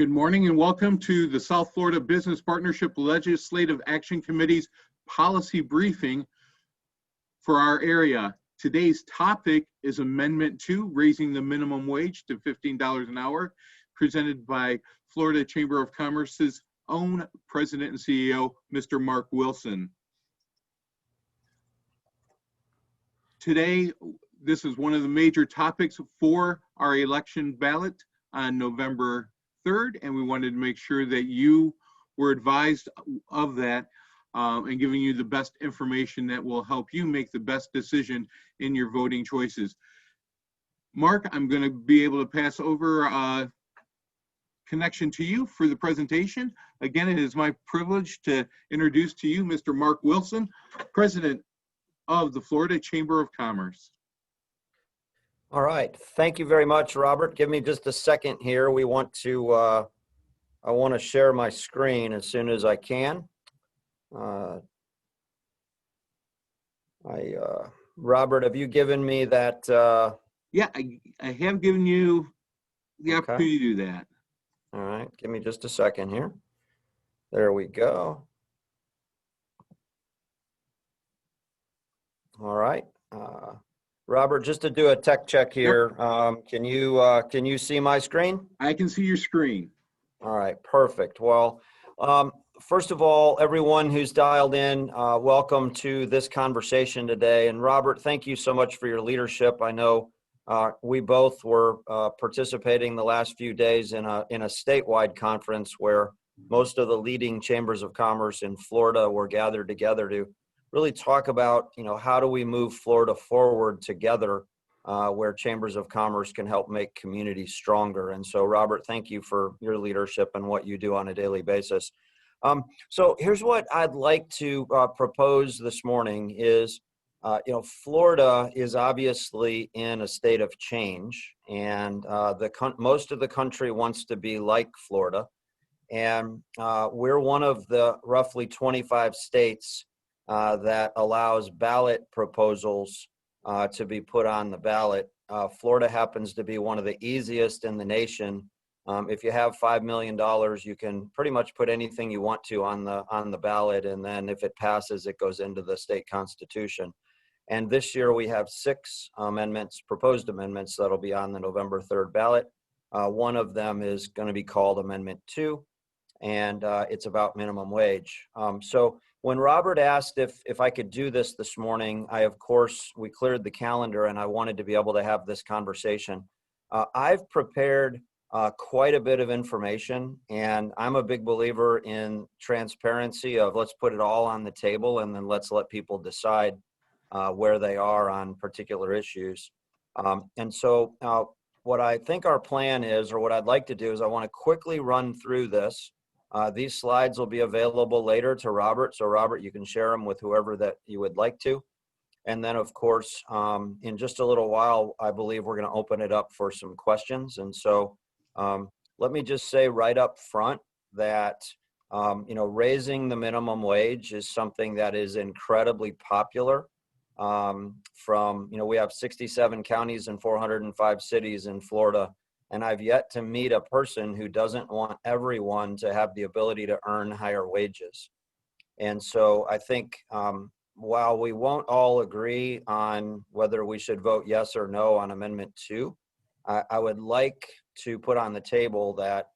Good morning and welcome to the South Florida Business Partnership Legislative Action Committee's policy briefing for our area. Today's topic is Amendment 2, raising the minimum wage to $15 an hour, presented by Florida Chamber of Commerce's own President and CEO, Mr. Mark Wilson. Today, this is one of the major topics for our election ballot on November 3rd, and we wanted to make sure that you were advised of that and giving you the best information that will help you make the best decision in your voting choices. Mark, I'm going to be able to pass over connection to you for the presentation. Again, it is my privilege to introduce to you Mr. Mark Wilson, President of the Florida Chamber of Commerce. All right. Thank you very much, Robert. Give me just a second here. I want to share my screen as soon as I can. Robert, have you given me that? Yeah, I have given you the opportunity to do that. All right. Give me just a second here. There we go. All right. Robert, just to do a tech check here, can you see my screen? I can see your screen. All right, perfect. Well, first of all, everyone who's dialed in, welcome to this conversation today. And Robert, thank you so much for your leadership. I know we both were participating the last few days in a statewide conference where most of the leading chambers of commerce in Florida were gathered together to really talk about, how do we move Florida forward together where chambers of commerce can help make communities stronger. And so, Robert, thank you for your leadership and what you do on a daily basis. So here's what I'd like to propose this morning is, Florida is obviously in a state of change, and most of the country wants to be like Florida. And we're one of the roughly 25 states that allows ballot proposals to be put on the ballot. Florida happens to be one of the easiest in the nation. If you have $5 million, you can pretty much put anything you want to on the ballot, and then if it passes, it goes into the state constitution. And this year we have 6 proposed amendments that'll be on the November 3rd ballot. One of them is going to be called Amendment 2, and it's about minimum wage. So when Robert asked if I could do this morning, we cleared the calendar and I wanted to be able to have this conversation. I've prepared quite a bit of information, and I'm a big believer in transparency of let's put it all on the table and then let's let people decide where they are on particular issues. And so what I think our plan is, or what I'd like to do is I want to quickly run through this. These slides will be available later to Robert. So Robert, you can share them with whoever that you would like to. And then of course, in just a little while, I believe we're going to open it up for some questions. And so let me just say right up front that, raising the minimum wage is something that is incredibly popular. We have 67 counties and 405 cities in Florida. And I've yet to meet a person who doesn't want everyone to have the ability to earn higher wages. And so I think while we won't all agree on whether we should vote yes or no on Amendment 2, I would like to put on the table that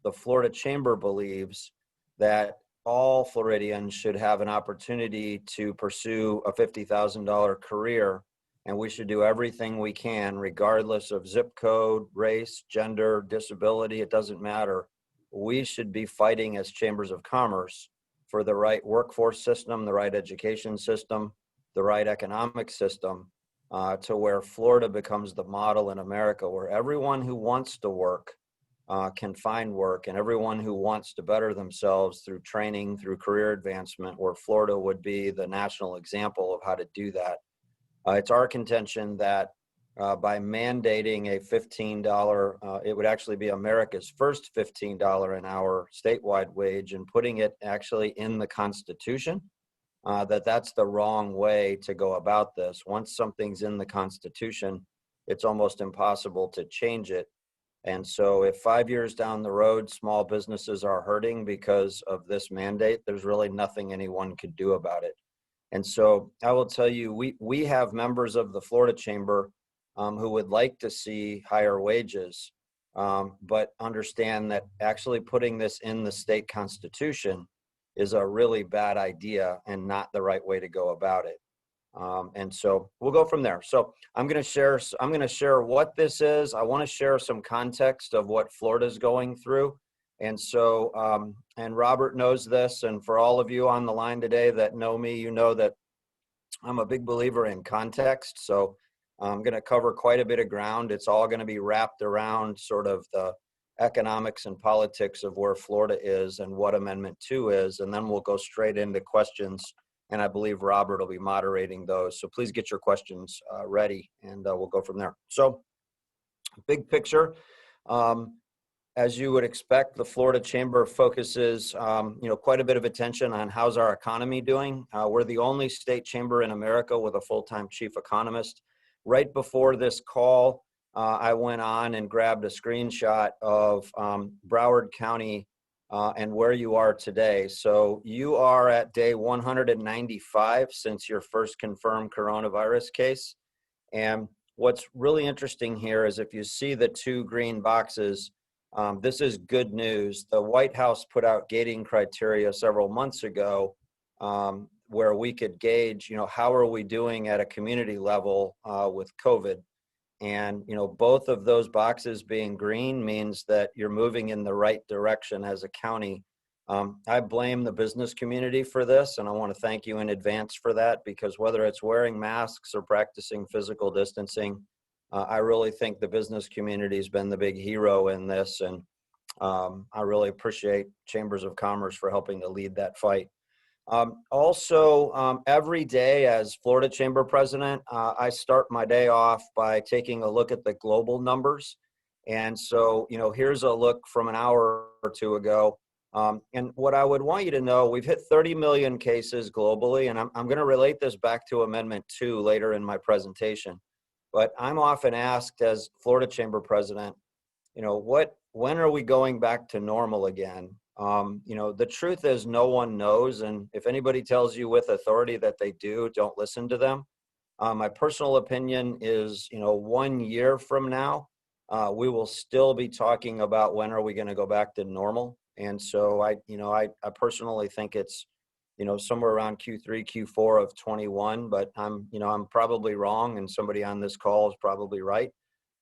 the Florida Chamber believes that all Floridians should have an opportunity to pursue a $50,000 career. And we should do everything we can, regardless of zip code, race, gender, disability, it doesn't matter. We should be fighting as chambers of commerce for the right workforce system, the right education system, the right economic system, to where Florida becomes the model in America, where everyone who wants to work can find work, and everyone who wants to better themselves through training, through career advancement, where Florida would be the national example of how to do that. It's our contention that by mandating a $15, it would actually be America's first $15 an hour statewide wage, and putting it actually in the Constitution, that's the wrong way to go about this. Once something's in the Constitution, it's almost impossible to change it. And so if 5 years down the road, small businesses are hurting because of this mandate, there's really nothing anyone could do about it. And so I will tell you, we have members of the Florida Chamber who would like to see higher wages, but understand that actually putting this in the state constitution is a really bad idea and not the right way to go about it. And so we'll go from there. So I'm going to share what this is. I want to share some context of what Florida's going through. And so, and Robert knows this, and for all of you on the line today that know me, you know that I'm a big believer in context. So I'm going to cover quite a bit of ground. It's all going to be wrapped around sort of the economics and politics of where Florida is and what Amendment 2 is. And then we'll go straight into questions. And I believe Robert will be moderating those. So please get your questions ready, and we'll go from there. So big picture, as you would expect, the Florida Chamber focuses, quite a bit of attention on how's our economy doing. We're the only state chamber in America with a full-time chief economist. Right before this call, I went on and grabbed a screenshot of Broward County and where you are today. So you are at day 195 since your first confirmed coronavirus case. And what's really interesting here is if you see the two green boxes, this is good news. The White House put out gating criteria several months ago where we could gauge, how are we doing at a community level with COVID? And, both of those boxes being green means that you're moving in the right direction as a county. I blame the business community for this, and I want to thank you in advance for that, because whether it's wearing masks or practicing physical distancing, I really think the business community has been the big hero in this. And I really appreciate Chambers of Commerce for helping to lead that fight. Every day as Florida Chamber President, I start my day off by taking a look at the global numbers. And so, here's a look from an hour or two ago. And what I would want you to know, we've hit 30 million cases globally, and I'm going to relate this back to Amendment 2 later in my presentation. But I'm often asked as Florida Chamber President, when are we going back to normal again? The truth is no one knows. And if anybody tells you with authority that they do, don't listen to them. My personal opinion is, 1 year from now, we will still be talking about when are we going to go back to normal. And so I personally think it's, somewhere around Q3, Q4 of 21, but I'm probably wrong, and somebody on this call is probably right.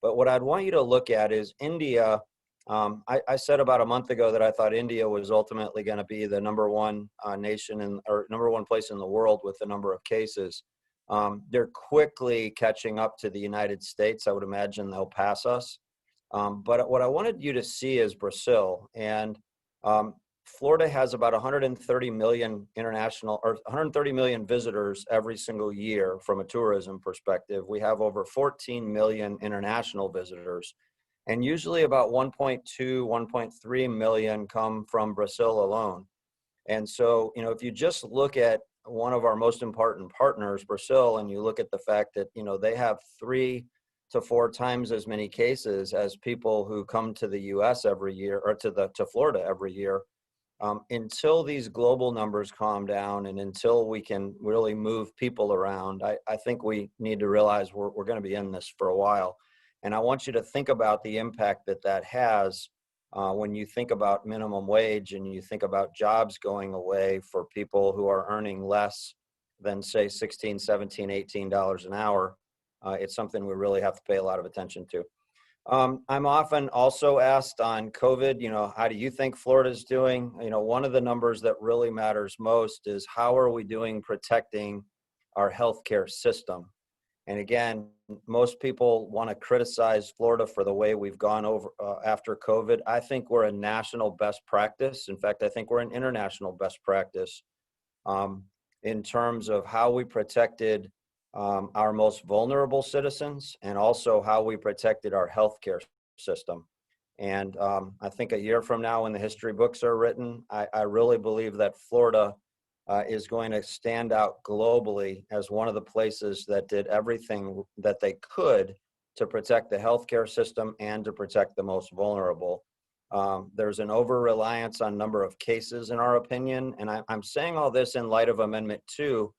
But what I'd want you to look at is India. I said about a month ago that I thought India was ultimately going to be the number one nation or number one place in the world with the number of cases. They're quickly catching up to the United States. I would imagine they'll pass us. But what I wanted you to see is Brazil. And Florida has about 130 million 130 million visitors every single year from a tourism perspective. We have over 14 million international visitors. And usually about 1.2, 1.3 million come from Brazil alone. And so, if you just look at one of our most important partners, Brazil, and you look at the fact that, they have 3 to 4 times as many cases as people who come to the US every year, or to Florida every year, until these global numbers calm down and until we can really move people around, I think we need to realize we're going to be in this for a while. And I want you to think about the impact that has when you think about minimum wage and you think about jobs going away for people who are earning less than, say, $16, $17, $18 an hour. It's something we really have to pay a lot of attention to. I'm often also asked on COVID, how do you think Florida's doing? One of the numbers that really matters most is how are we doing protecting our healthcare system? And again, most people want to criticize Florida for the way we've gone over after COVID. I think we're a national best practice. In fact, I think we're an international best practice in terms of how we protected our most vulnerable citizens and also how we protected our healthcare system. And I think a year from now, when the history books are written, I really believe that Florida is going to stand out globally as one of the places that did everything that they could to protect the healthcare system and to protect the most vulnerable. There's an over-reliance on number of cases, in our opinion, and I'm saying all this in light of Amendment 2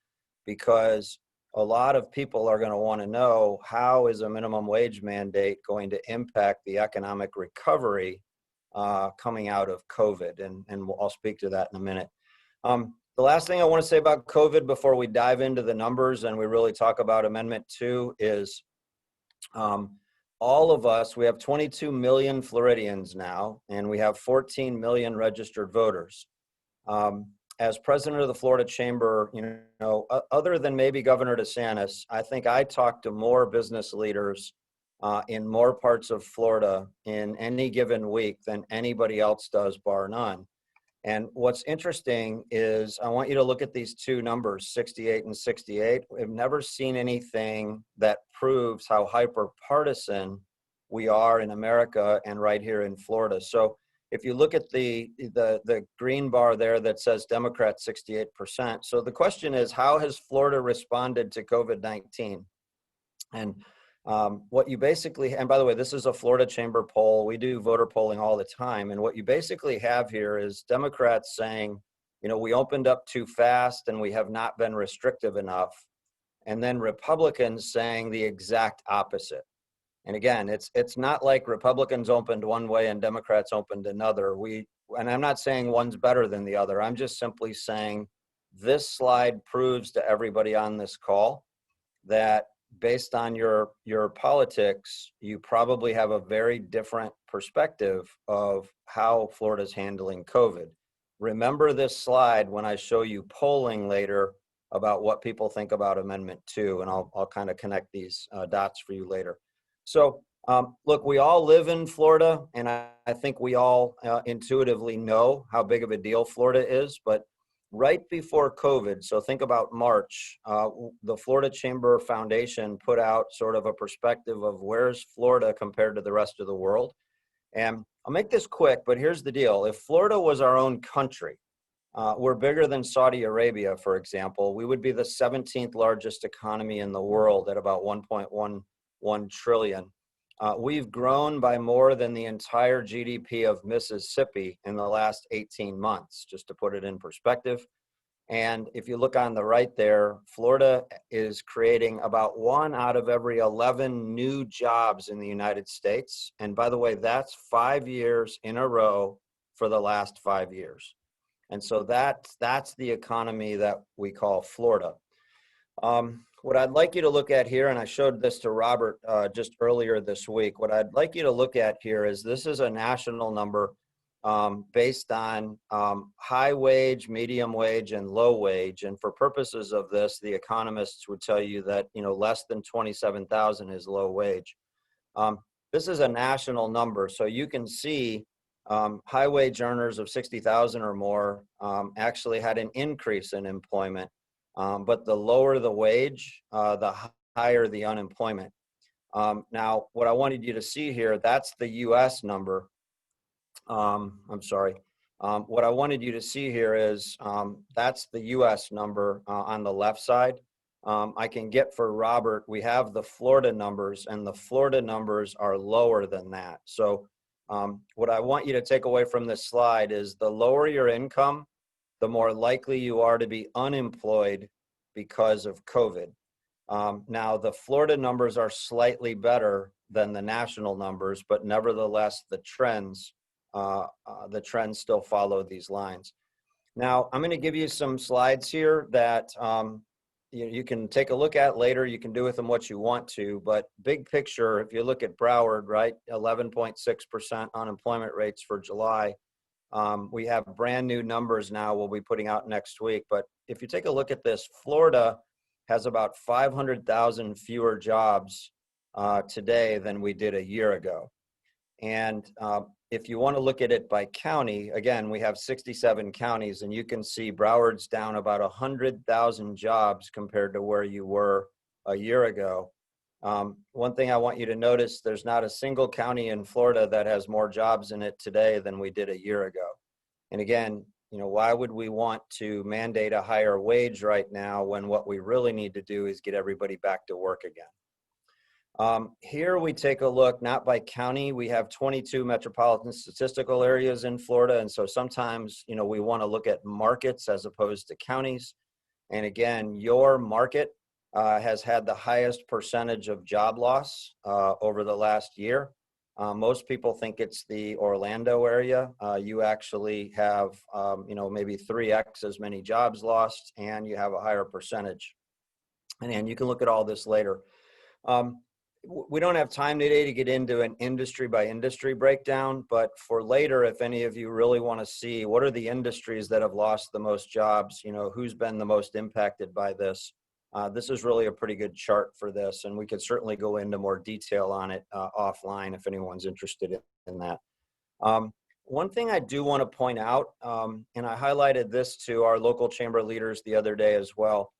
because a lot of people are going to want to know, how is a minimum wage mandate going to impact the economic recovery coming out of COVID? And I'll speak to that in a minute. The last thing I want to say about COVID before we dive into the numbers and we really talk about Amendment 2 is all of us, we have 22 million Floridians now, and we have 14 million registered voters. As president of the Florida Chamber, other than maybe Governor DeSantis, I think I talk to more business leaders in more parts of Florida in any given week than anybody else does, bar none. And what's interesting is I want you to look at these two numbers, 68 and 68. We've never seen anything that proves how hyper-partisan we are in America and right here in Florida. So if you look at the green bar there that says Democrats 68%. So the question is, how has Florida responded to COVID-19? And what you basically, and by the way, this is a Florida Chamber poll. We do voter polling all the time. And what you basically have here is Democrats saying, we opened up too fast and we have not been restrictive enough. And then Republicans saying the exact opposite. And again, it's not like Republicans opened one way and Democrats opened another. And I'm not saying one's better than the other. I'm just simply saying this slide proves to everybody on this call that based on your politics, you probably have a very different perspective of how Florida's handling COVID. Remember this slide when I show you polling later about what people think about Amendment 2, and I'll kind of connect these dots for you later. So look, we all live in Florida, and I think we all intuitively know how big of a deal Florida is, but right before COVID, so think about March, the Florida Chamber Foundation put out sort of a perspective of where's Florida compared to the rest of the world. And I'll make this quick, but here's the deal. If Florida was our own country, we're bigger than Saudi Arabia, for example, we would be the 17th largest economy in the world at about 1.11 trillion. We've grown by more than the entire GDP of Mississippi in the last 18 months, just to put it in perspective. And if you look on the right there, Florida is creating about 1 out of every 11 new jobs in the United States. And by the way, that's 5 years in a row for the last 5 years. And so that's the economy that we call Florida. What I'd like you to look at here, and I showed this to Robert just earlier this week, what I'd like you to look at here is this is a national number based on high wage, medium wage, and low wage. And for purposes of this, the economists would tell you that less than 27,000 is low wage. This is a national number, so you can see high wage earners of 60,000 or more actually had an increase in employment. But the lower the wage, the higher the unemployment. Now, what I wanted you to see here, that's the U.S. number. I'm sorry. What I wanted you to see here is that's the U.S. number on the left side. I can get for Robert, we have the Florida numbers, and the Florida numbers are lower than that. So what I want you to take away from this slide is the lower your income, the more likely you are to be unemployed because of COVID. Now, the Florida numbers are slightly better than the national numbers, but nevertheless, the trends still follow these lines. Now, I'm going to give you some slides here that you can take a look at later. You can do with them what you want to, but big picture, if you look at Broward, right, 11.6% unemployment rates for July. We have brand new numbers now we'll be putting out next week. But if you take a look at this, Florida has about 500,000 fewer jobs today than we did a year ago. And if you want to look at it by county, again, we have 67 counties, and you can see Broward's down about 100,000 jobs compared to where you were a year ago. One thing I want you to notice, there's not a single county in Florida that has more jobs in it today than we did a year ago. And again, why would we want to mandate a higher wage right now when what we really need to do is get everybody back to work again? Here we take a look, not by county. We have 22 metropolitan statistical areas in Florida. And so sometimes, we want to look at markets as opposed to counties. And again, your market has had the highest percentage of job loss over the last year. Most people think it's the Orlando area. You actually have, maybe 3x as many jobs lost, and you have a higher percentage. And you can look at all this later. We don't have time today to get into an industry by industry breakdown, but for later, if any of you really want to see what are the industries that have lost the most jobs, who's been the most impacted by this, this is really a pretty good chart for this, and we could certainly go into more detail on it offline if anyone's interested in that. One thing I do want to point out, and I highlighted this to our local chamber leaders the other day as well,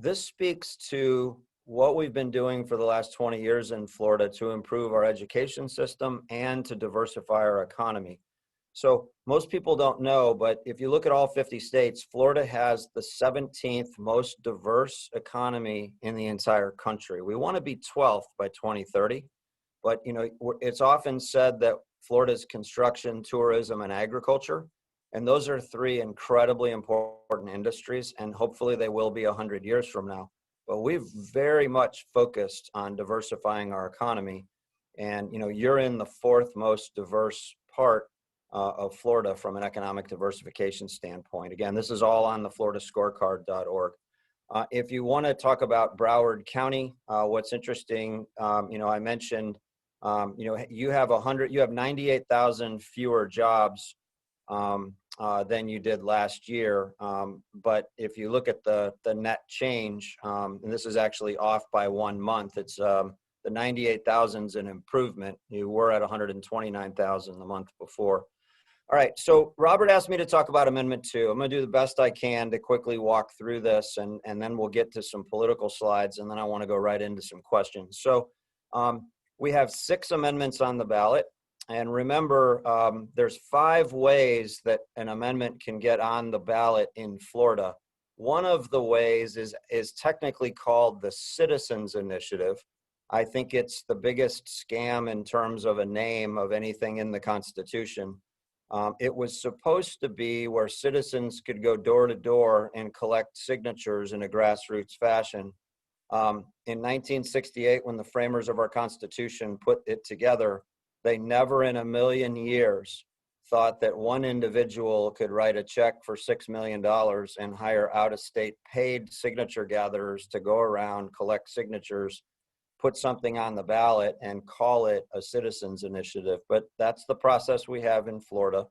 this speaks to what we've been doing for the last 20 years in Florida to improve our education system and to diversify our economy. So most people don't know, but if you look at all 50 states, Florida has the 17th most diverse economy in the entire country. We want to be 12th by 2030, but it's often said that Florida's construction, tourism, and agriculture, and those are three incredibly important industries, and hopefully they will be 100 years from now. But we've very much focused on diversifying our economy. And, you're in the fourth most diverse part of Florida from an economic diversification standpoint. Again, this is all on the floridascorecard.org. If you want to talk about Broward County, what's interesting, I mentioned, you have 98,000 fewer jobs than you did last year. But if you look at the net change, and this is actually off by 1 month, it's the 98,000 is an improvement. You were at 129,000 the month before. All right, so Robert asked me to talk about Amendment 2. I'm going to do the best I can to quickly walk through this, and then we'll get to some political slides, and then I want to go right into some questions. So we have 6 amendments on the ballot. And remember, there's 5 ways that an amendment can get on the ballot in Florida. One of the ways is technically called the Citizens Initiative. I think it's the biggest scam in terms of a name of anything in the Constitution. It was supposed to be where citizens could go door to door and collect signatures in a grassroots fashion. In 1968, when the framers of our Constitution put it together, they never in a million years thought that one individual could write a check for $6 million and hire out-of-state paid signature gatherers to go around, collect signatures, put something on the ballot, and call it a citizens initiative. But that's the process we have in Florida.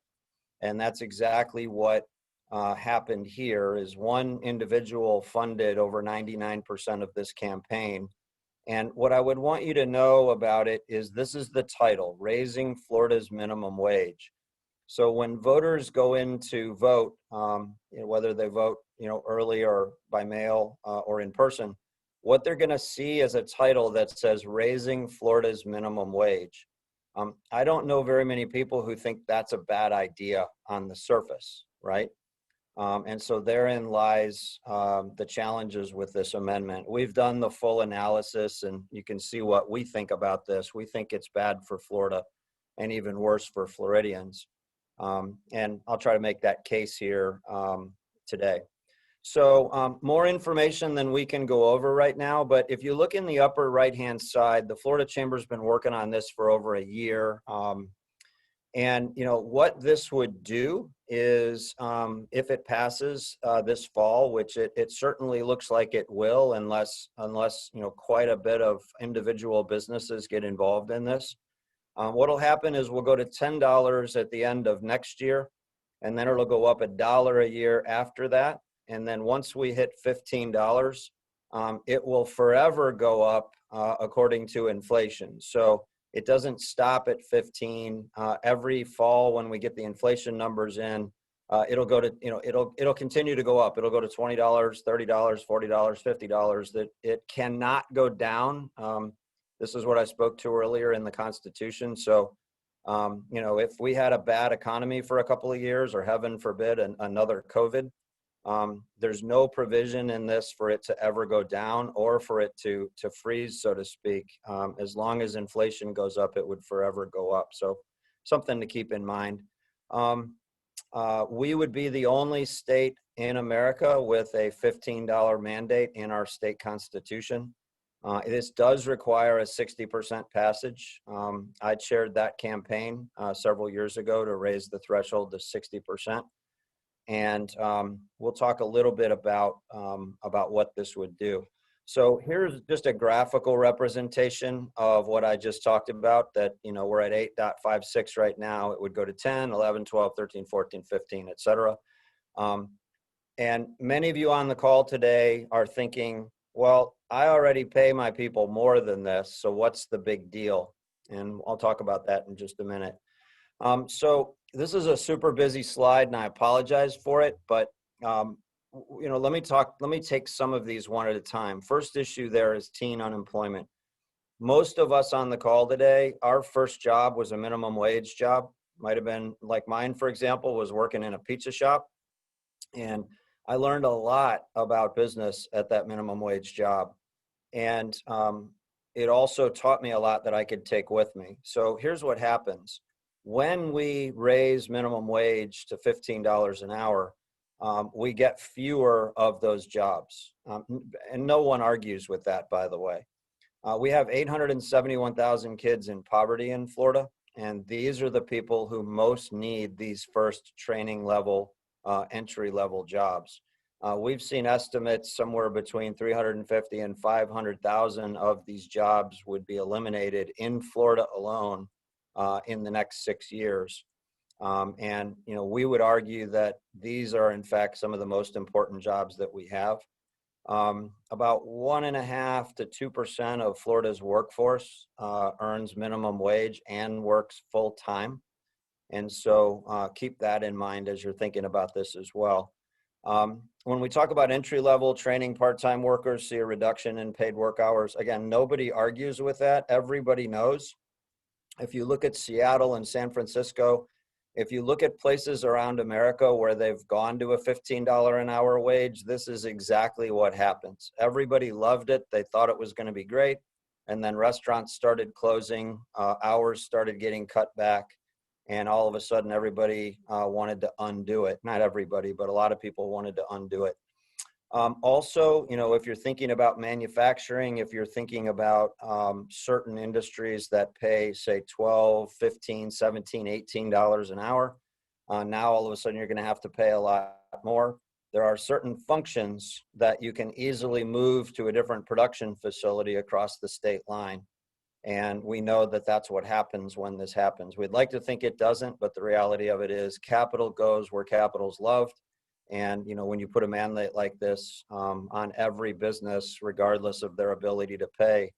And that's exactly what happened here is one individual funded over 99% of this campaign. And what I would want you to know about it is this is the title, Raising Florida's Minimum Wage. So when voters go in to vote, whether they vote, early or by mail or in person, what they're going to see is a title that says Raising Florida's Minimum Wage. I don't know very many people who think that's a bad idea on the surface, right? And so therein lies the challenges with this amendment. We've done the full analysis, and you can see what we think about this. We think it's bad for Florida and even worse for Floridians. And I'll try to make that case here today. So more information than we can go over right now, but if you look in the upper right-hand side, the Florida Chamber's been working on this for over a year. And what this would do is, if it passes this fall, which it certainly looks like it will, unless quite a bit of individual businesses get involved in this. What'll happen is we'll go to $10 at the end of next year, and then it'll go up $1 a year after that. And then once we hit $15, it will forever go up according to inflation. So it doesn't stop at 15. Every fall when we get the inflation numbers in, it'll go to, it'll continue to go up. It'll go to $20, $30, $40, $50. That it cannot go down. This is what I spoke to earlier in the Constitution. So, if we had a bad economy for a couple of years, or heaven forbid, another COVID, There's no provision in this for it to ever go down or for it to freeze, so to speak. As long as inflation goes up, it would forever go up. So something to keep in mind. We would be the only state in America with a $15 mandate in our state constitution. This does require a 60% passage. I chaired that campaign several years ago to raise the threshold to 60%. And we'll talk a little bit about what this would do. So here's just a graphical representation of what I just talked about, that, we're at 8.56 right now. It would go to 10, 11, 12, 13, 14, 15, et cetera. And many of you on the call today are thinking, well, I already pay my people more than this, so what's the big deal? And I'll talk about that in just a minute. So this is a super busy slide, and I apologize for it, but let me take some of these one at a time. First issue there is teen unemployment. Most of us on the call today, our first job was a minimum wage job. Might have been like mine, for example, was working in a pizza shop. And I learned a lot about business at that minimum wage job. And it also taught me a lot that I could take with me. So here's what happens. When we raise minimum wage to $15 an hour, we get fewer of those jobs. And no one argues with that, by the way. We have 871,000 kids in poverty in Florida, and these are the people who most need these first training level, entry level jobs. We've seen estimates somewhere between 350 and 500,000 of these jobs would be eliminated in Florida alone in the next 6 years. And we would argue that these are in fact some of the most important jobs that we have. About 1.5% to 2% of Florida's workforce earns minimum wage and works full time. And so keep that in mind as you're thinking about this as well. When we talk about entry-level training part-time workers, see a reduction in paid work hours. Again, nobody argues with that. Everybody knows. If you look at Seattle and San Francisco, if you look at places around America where they've gone to a $15 an hour wage, this is exactly what happens. Everybody loved it. They thought it was going to be great. And then restaurants started closing, hours started getting cut back. And all of a sudden, everybody wanted to undo it. Not everybody, but a lot of people wanted to undo it. Also, if you're thinking about manufacturing, if you're thinking about certain industries that pay, say, $12, $15, $17, $18 an hour, now all of a sudden you're going to have to pay a lot more. There are certain functions that you can easily move to a different production facility across the state line. And we know that that's what happens when this happens. We'd like to think it doesn't, but the reality of it is capital goes where capital's loved. And, when you put a mandate like this on every business, regardless of their ability to pay,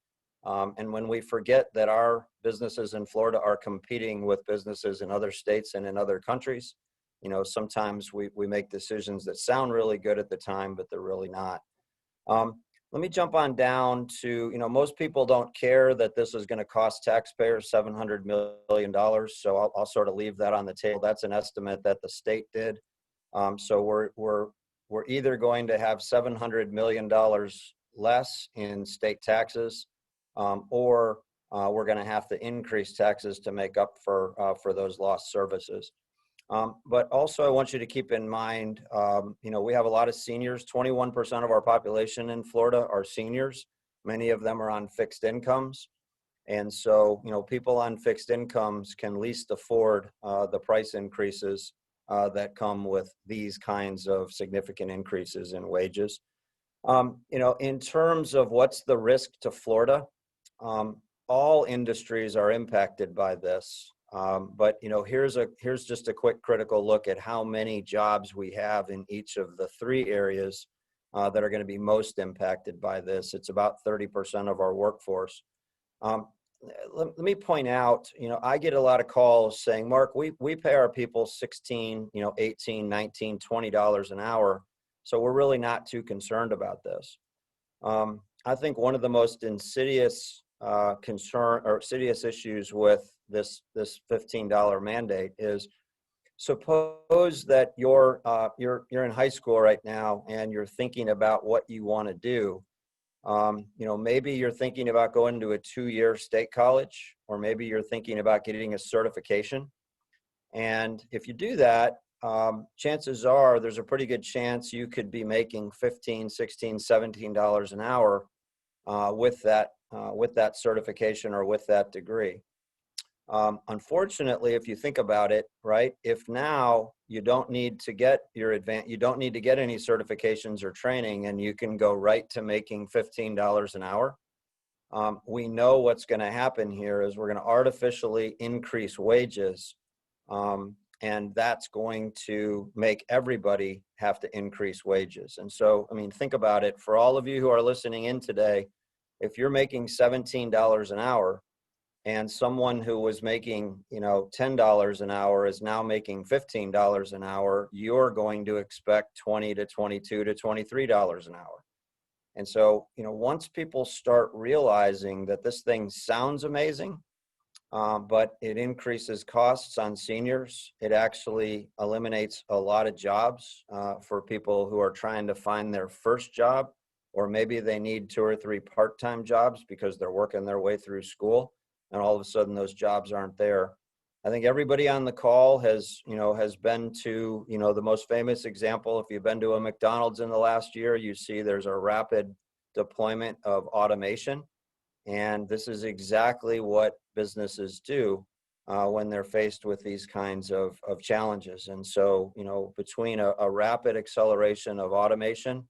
and when we forget that our businesses in Florida are competing with businesses in other states and in other countries, sometimes we make decisions that sound really good at the time, but they're really not. Let me jump on down to, most people don't care that this is going to cost taxpayers $700 million. So I'll sort of leave that on the table. That's an estimate that the state did. So we're either going to have $700 million less in state taxes, or we're going to have to increase taxes to make up for those lost services. But also I want you to keep in mind, we have a lot of seniors. 21% of our population in Florida are seniors. Many of them are on fixed incomes. And so, people on fixed incomes can least afford the price increases that come with these kinds of significant increases in wages. In terms of what's the risk to Florida, all industries are impacted by this. But here's just a quick critical look at how many jobs we have in each of the three areas that are going to be most impacted by this. It's about 30% of our workforce. Let me point out, I get a lot of calls saying, Mark, we pay our people $16, $18, $19, $20 an hour. So we're really not too concerned about this. I think one of the most insidious insidious issues with this $15 mandate is suppose that you're in high school right now and you're thinking about what you want to do. Maybe you're thinking about going to a 2-year state college, or maybe you're thinking about getting a certification. And if you do that, chances are there's a pretty good chance you could be making $15, $16, $17 an hour with that certification or with that degree. Unfortunately, if you think about it, right, if now you don't need to get you don't need to get any certifications or training, and you can go right to making $15 an hour, we know what's going to happen here is we're going to artificially increase wages, and that's going to make everybody have to increase wages. And so, I mean, think about it. For all of you who are listening in today, if you're making $17 an hour, and someone who was making, $10 an hour is now making $15 an hour, you're going to expect $20 to $22 to $23 an hour. And so, once people start realizing that this thing sounds amazing, but it increases costs on seniors, it actually eliminates a lot of jobs for people who are trying to find their first job, or maybe they need 2 or 3 part-time jobs because they're working their way through school, and all of a sudden those jobs aren't there. I think everybody on the call has been to, the most famous example. If you've been to a McDonald's in the last year, you see there's a rapid deployment of automation. And this is exactly what businesses do when they're faced with these kinds of challenges. And so, between a rapid acceleration of automation,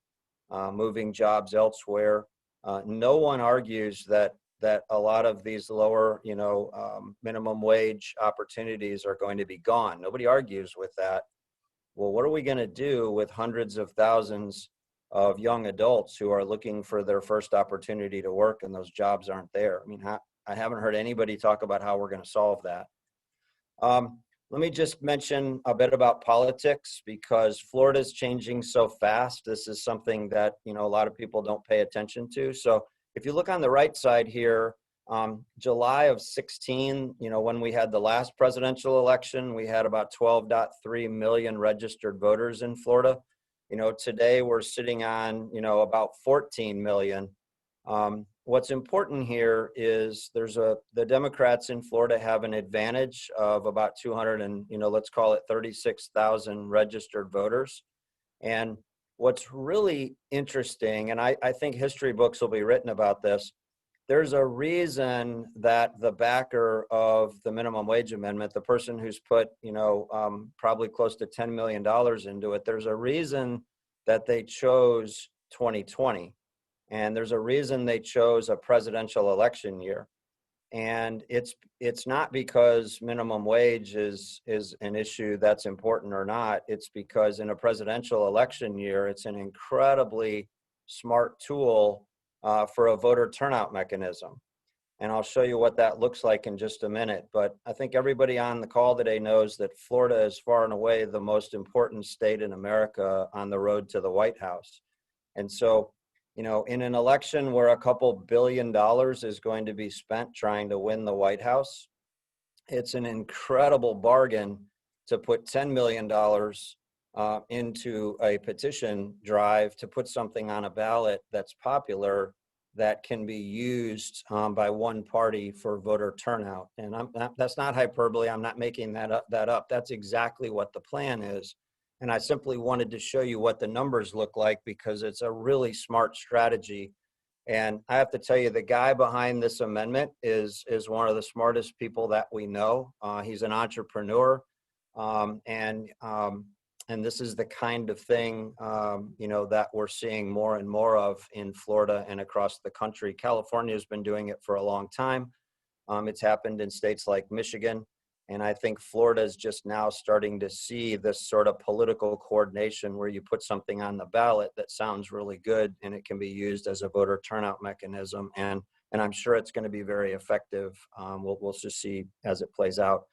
moving jobs elsewhere, no one argues that a lot of these lower, minimum wage opportunities are going to be gone. Nobody argues with that. Well, what are we going to do with hundreds of thousands of young adults who are looking for their first opportunity to work and those jobs aren't there? I mean, I haven't heard anybody talk about how we're going to solve that. Let me just mention a bit about politics, because Florida is changing so fast. This is something that, a lot of people don't pay attention to. So if you look on the right side here, July of 16, when we had the last presidential election, we had about 12.3 million registered voters in Florida. Today we're sitting on, about 14 million. What's important here is the Democrats in Florida have an advantage of about 200 and, let's call it 36,000 registered voters. And what's really interesting, and I think history books will be written about this, there's a reason that the backer of the minimum wage amendment, the person who's put, probably close to $10 million into it, there's a reason that they chose 2020. And there's a reason they chose a presidential election year. And it's not because minimum wage is an issue that's important or not. It's because in a presidential election year, it's an incredibly smart tool for a voter turnout mechanism. And I'll show you what that looks like in just a minute. But I think everybody on the call today knows that Florida is far and away the most important state in America on the road to the White House. And so, in an election where a couple $2 billion is going to be spent trying to win the White House, it's an incredible bargain to put $10 million into a petition drive to put something on a ballot that's popular, that can be used by one party for voter turnout. And that's not hyperbole. I'm not making that up. That's exactly what the plan is. And I simply wanted to show you what the numbers look like, because it's a really smart strategy. And I have to tell you, the guy behind this amendment is one of the smartest people that we know. He's an entrepreneur. And this is the kind of thing, that we're seeing more and more of in Florida and across the country. California has been doing it for a long time. It's happened in states like Michigan. And I think Florida is just now starting to see this sort of political coordination where you put something on the ballot that sounds really good and it can be used as a voter turnout mechanism. And I'm sure it's going to be very effective. We'll just see as it plays out.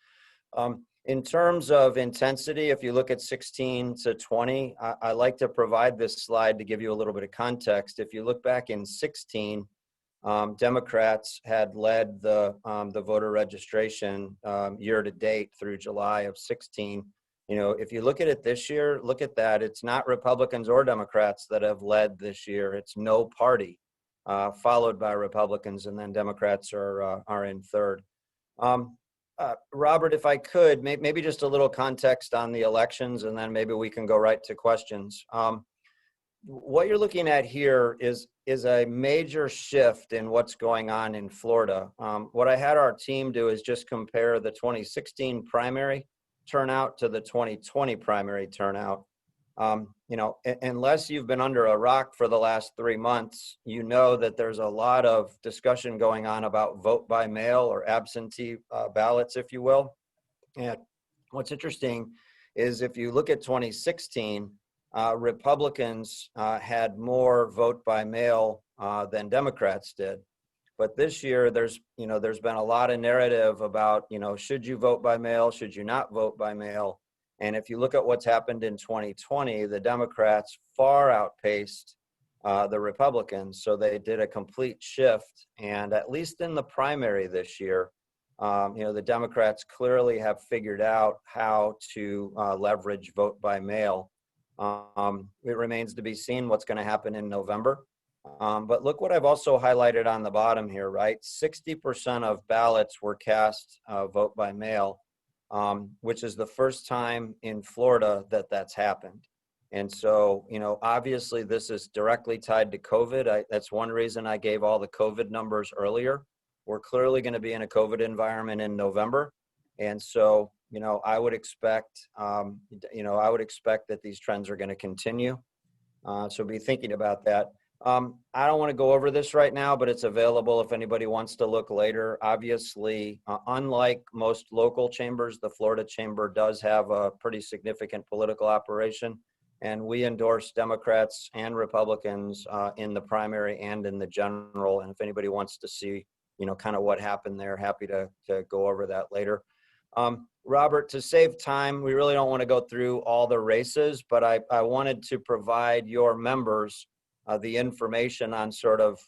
In terms of intensity, if you look at 16 to 20, I like to provide this slide to give you a little bit of context. If you look back in 16, Democrats had led the voter registration year to date through July of 16. if you look at it this year, look at that. It's not Republicans or Democrats that have led this year. It's no party, followed by Republicans, and then Democrats are in third. Robert, if I could, maybe just a little context on the elections, and then maybe we can go right to questions. What you're looking at here is a major shift in what's going on in Florida. What I had our team do is just compare the 2016 primary turnout to the 2020 primary turnout. Unless you've been under a rock for the last 3 months, you know that there's a lot of discussion going on about vote by mail or absentee ballots, if you will. And what's interesting is if you look at 2016, Republicans had more vote by mail than Democrats did. But this year, there's been a lot of narrative about, should you vote by mail? Should you not vote by mail? And if you look at what's happened in 2020, the Democrats far outpaced the Republicans. So they did a complete shift. And at least in the primary this year, the Democrats clearly have figured out how to leverage vote by mail. It remains to be seen what's going to happen in November. But look what I've also highlighted on the bottom here, right? 60% of ballots were cast vote by mail, which is the first time in Florida that that's happened. And so, obviously this is directly tied to COVID. That's one reason I gave all the COVID numbers earlier. We're clearly going to be in a COVID environment in November. And so, I would expect, that these trends are going to continue. So be thinking about that. I don't want to go over this right now, but it's available if anybody wants to look later. Obviously, unlike most local chambers, the Florida Chamber does have a pretty significant political operation, and we endorse Democrats and Republicans in the primary and in the general. And if anybody wants to see, kind of what happened there, happy to go over that later. Robert, to save time, we really don't want to go through all the races, but I wanted to provide your members the information on sort of,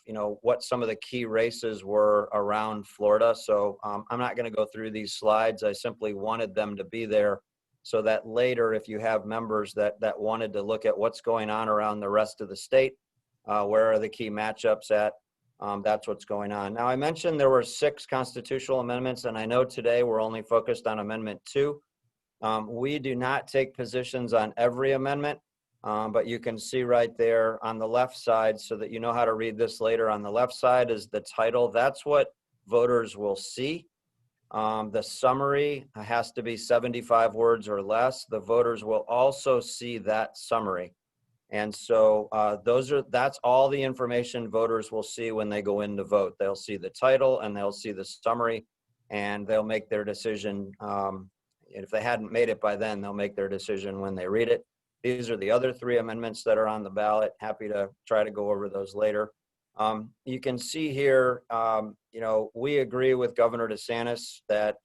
what some of the key races were around Florida. So I'm not going to go through these slides. I simply wanted them to be there so that later, if you have members that wanted to look at what's going on around the rest of the state, where are the key matchups at, that's what's going on. Now, I mentioned there were 6 constitutional amendments, and I know today we're only focused on Amendment 2. We do not take positions on every amendment. But you can see right there on the left side, so that you know how to read this later, on the left side is the title. That's what voters will see. The summary has to be 75 words or less. The voters will also see that summary. And so that's all the information voters will see when they go in to vote. They'll see the title and they'll see the summary, and they'll make their decision. If they hadn't made it by then, they'll make their decision when they read it. These are the other 3 amendments that are on the ballot. Happy to try to go over those later. You can see here, we agree with Governor DeSantis that,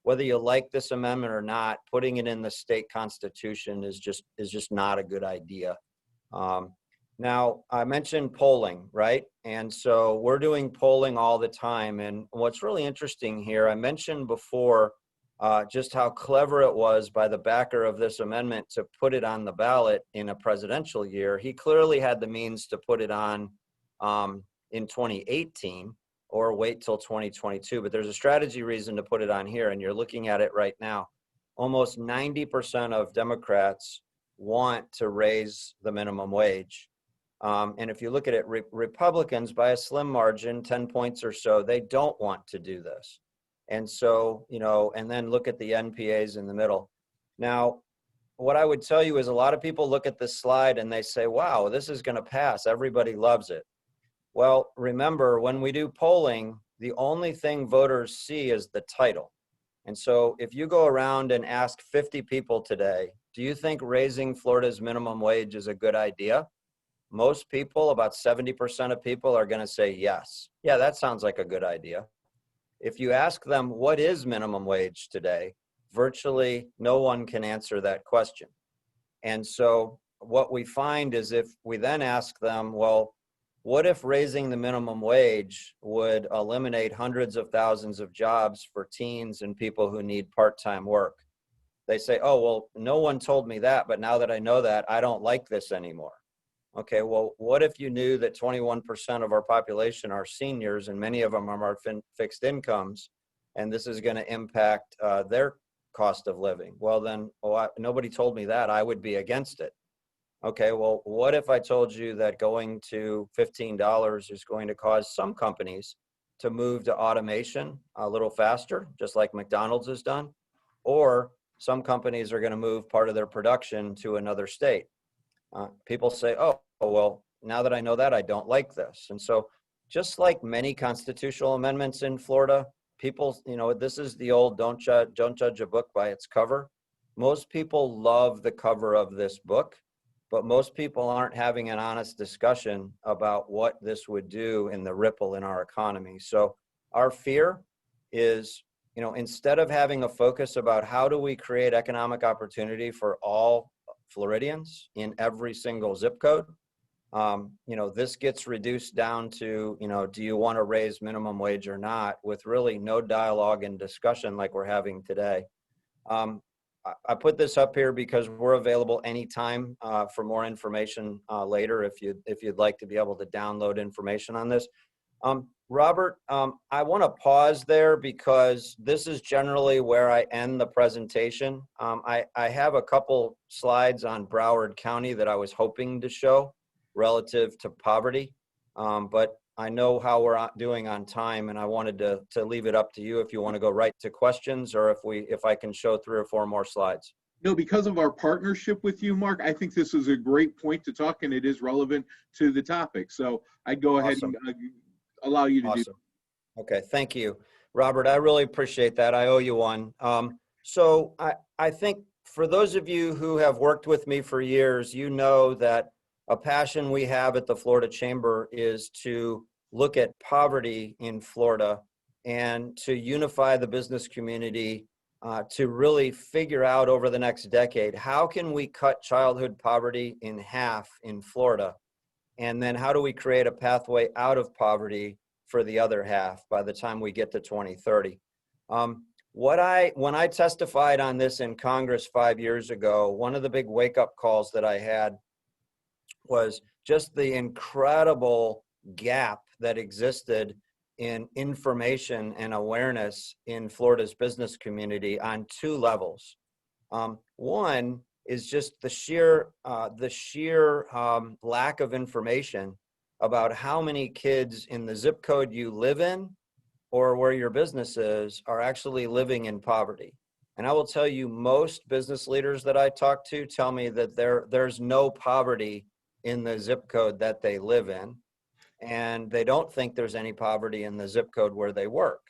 whether you like this amendment or not, putting it in the state constitution is just not a good idea. Now, I mentioned polling, right? And so we're doing polling all the time. And what's really interesting here, I mentioned before, just how clever it was by the backer of this amendment to put it on the ballot in a presidential year. He clearly had the means to put it on in 2018 or wait till 2022, but there's a strategy reason to put it on here, and you're looking at it right now. Almost 90% of Democrats want to raise the minimum wage. And if you look at it, Republicans, by a slim margin, 10 points or so, they don't want to do this. And so, and then look at the NPAs in the middle. Now, what I would tell you is a lot of people look at this slide and they say, wow, this is going to pass. Everybody loves it. Well, remember, when we do polling, the only thing voters see is the title. And so if you go around and ask 50 people today, do you think raising Florida's minimum wage is a good idea? Most people, about 70% of people, are going to say yes. Yeah, that sounds like a good idea. If you ask them, what is minimum wage today? Virtually no one can answer that question. And so what we find is if we then ask them, well, what if raising the minimum wage would eliminate hundreds of thousands of jobs for teens and people who need part-time work? they say, oh, well, no one told me that, but now that I know that, I don't like this anymore. Okay, well, what if you knew that 21% of our population are seniors and many of them are fixed incomes, and this is going to impact their cost of living? Well, then, nobody told me that. I would be against it. Okay, well, what if I told you that going to $15 is going to cause some companies to move to automation a little faster, just like McDonald's has done, or some companies are going to move part of their production to another state? People say, oh, well, now that I know that, I don't like this. And so just like many constitutional amendments in Florida, people, this is the old don't judge a book by its cover. Most people love the cover of this book, but most people aren't having an honest discussion about what this would do in the ripple in our economy. So our fear is, instead of having a focus about how do we create economic opportunity for all Floridians in every single zip code, this gets reduced down to, do you want to raise minimum wage or not, with really no dialogue and discussion like we're having today. I put this up here because we're available anytime for more information later if you'd like to be able to download information on this. Robert, I want to pause there because this is generally where I end the presentation. I have a couple slides on Broward County that I was hoping to show relative to poverty, but I know how we're doing on time, and I wanted to leave it up to you if you want to go right to questions, or if I can show 3 or 4 more slides. No, because of our partnership with you, Mark, I think this is a great point to talk, and it is relevant to the topic. So I'd go ahead and allow you to do. Okay, thank you, Robert. I really appreciate that. I owe you one. So I think for those of you who have worked with me for years, you know that a passion we have at the Florida Chamber is to look at poverty in Florida and to unify the business community to really figure out over the next decade, how can we cut childhood poverty in half in Florida? And then how do we create a pathway out of poverty for the other half by the time we get to 2030? When I testified on this in Congress 5 years ago, one of the big wake-up calls that I had was just the incredible gap that existed in information and awareness in Florida's business community on 2 levels. One is just the sheer lack of information about how many kids in the zip code you live in or where your business is are actually living in poverty. And I will tell you, most business leaders that I talk to tell me that there's no poverty in the zip code that they live in, and they don't think there's any poverty in the zip code where they work.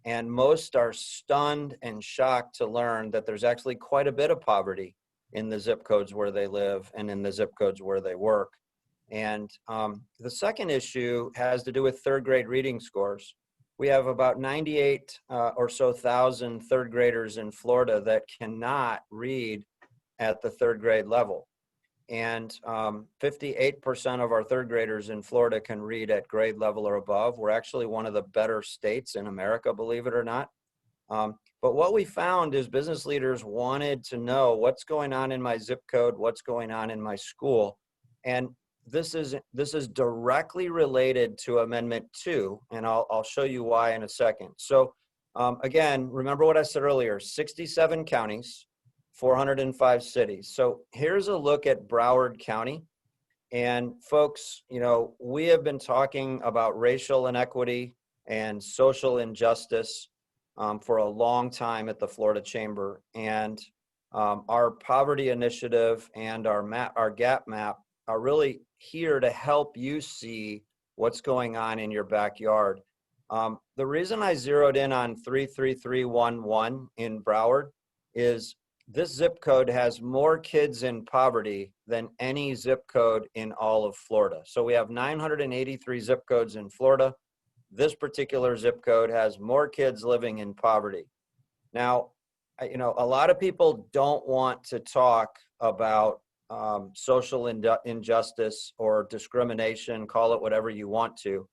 And most are stunned and shocked to learn that there's actually quite a bit of poverty in the zip codes where they live and in the zip codes where they work. And the second issue has to do with 3rd grade reading scores. We have about 98 or so thousand 3rd graders in Florida that cannot read at the 3rd grade level. And 58% of our 3rd graders in Florida can read at grade level or above. We're actually one of the better states in America, believe it or not. But what we found is business leaders wanted to know what's going on in my zip code, what's going on in my school. And this is directly related to Amendment 2, and I'll show you why in a second. So again, remember what I said earlier, 67 counties, 405 cities. So here's a look at Broward County. And folks, we have been talking about racial inequity and social injustice for a long time at the Florida Chamber. And our poverty initiative and our gap map are really here to help you see what's going on in your backyard. The reason I zeroed in on 33311 in Broward is this zip code has more kids in poverty than any zip code in all of Florida. So we have 983 zip codes in Florida. This particular zip code has more kids living in poverty. Now, a lot of people don't want to talk about social injustice or discrimination, call it whatever you want to.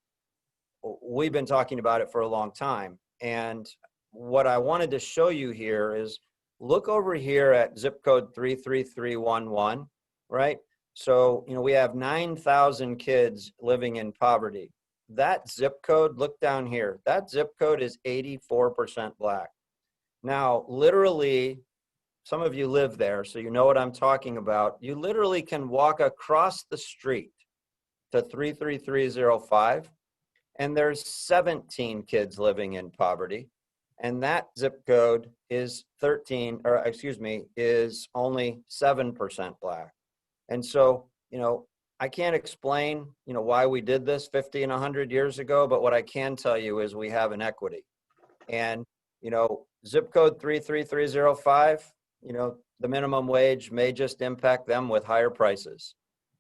We've been talking about it for a long time. And what I wanted to show you here is look over here at zip code 33311, right? So, we have 9,000 kids living in poverty. That zip code, look down here, that zip code is 84% Black. Now, literally, some of you live there, so you know what I'm talking about. You literally can walk across the street to 33305, and there's 17 kids living in poverty. And that zip code is is only 7% Black. And so, I can't explain, why we did this 50 and 100 years ago, but what I can tell you is we have an equity. And, zip code 33305, the minimum wage may just impact them with higher prices.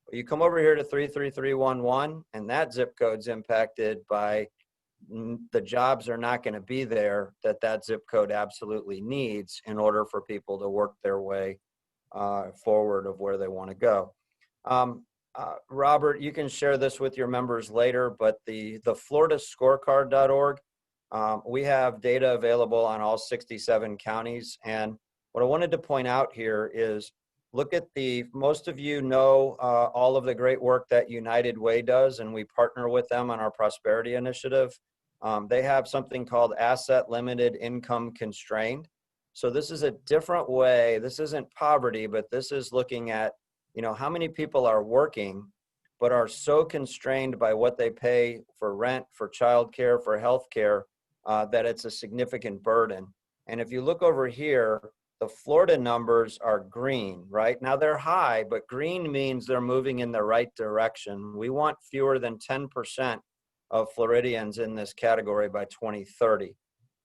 But you come over here to 33311, and that zip code's impacted by the jobs are not going to be there that zip code absolutely needs in order for people to work their way forward of where they want to go. Robert, you can share this with your members later, but the floridascorecard.org, we have data available on all 67 counties. And what I wanted to point out here is look at most of you know all of the great work that United Way does, and we partner with them on our prosperity initiative. They have something called asset limited income constrained. So this is a different way. This isn't poverty, but this is looking at, how many people are working, but are so constrained by what they pay for rent, for childcare, for healthcare, that it's a significant burden. And if you look over here, the Florida numbers are green, right? Now they're high, but green means they're moving in the right direction. We want fewer than 10% of Floridians in this category by 2030.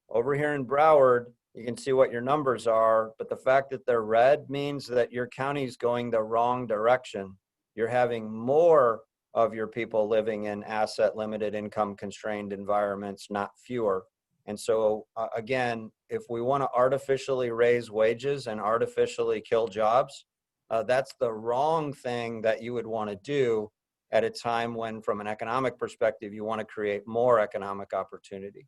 Over here in Broward, you can see what your numbers are, but the fact that they're red means that your county's going the wrong direction. You're having more of your people living in asset limited income constrained environments, not fewer. And so again, if we want to artificially raise wages and artificially kill jobs, that's the wrong thing that you would want to do at a time when, from an economic perspective, you want to create more economic opportunity.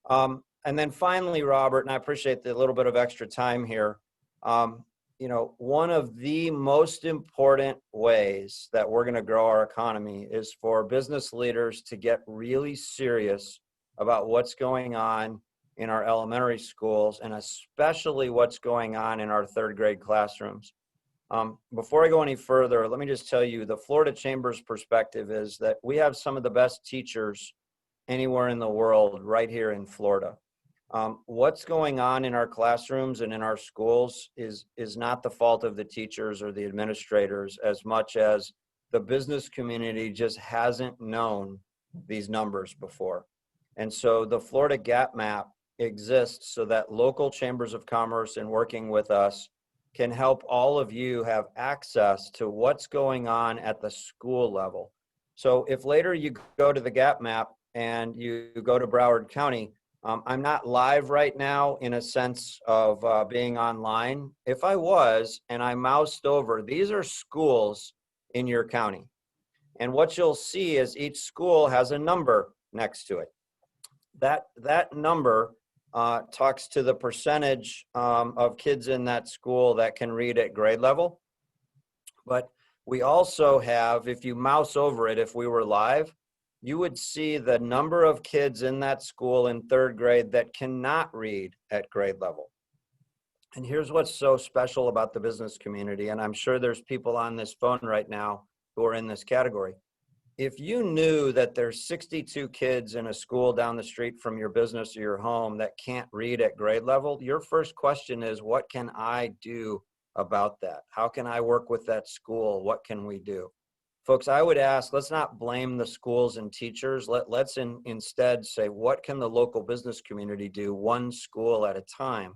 And then finally, Robert, and I appreciate the little bit of extra time here, one of the most important ways that we're going to grow our economy is for business leaders to get really serious about what's going on in our elementary schools, and especially what's going on in our third grade classrooms. Before I go any further, let me just tell you, the Florida Chamber's perspective is that we have some of the best teachers anywhere in the world right here in Florida. What's going on in our classrooms and in our schools is not the fault of the teachers or the administrators as much as the business community just hasn't known these numbers before. And so the Florida Gap Map exists so that local chambers of commerce, in working with us, can help all of you have access to what's going on at the school level. So if later you go to the Gap Map and you go to Broward County, I'm not live right now in a sense of being online. If I was and I moused over, these are schools in your county. And what you'll see is each school has a number next to it. That number talks to the percentage of kids in that school that can read at grade level. But we also have, if you mouse over it, if we were live, you would see the number of kids in that school in third grade that cannot read at grade level. And here's what's so special about the business community, and I'm sure there's people on this phone right now who are in this category. If you knew that there's 62 kids in a school down the street from your business or your home that can't read at grade level, your first question is, what can I do about that? How can I work with that school? What can we do? Folks, I would ask, let's not blame the schools and teachers. Let's instead say, what can the local business community do one school at a time?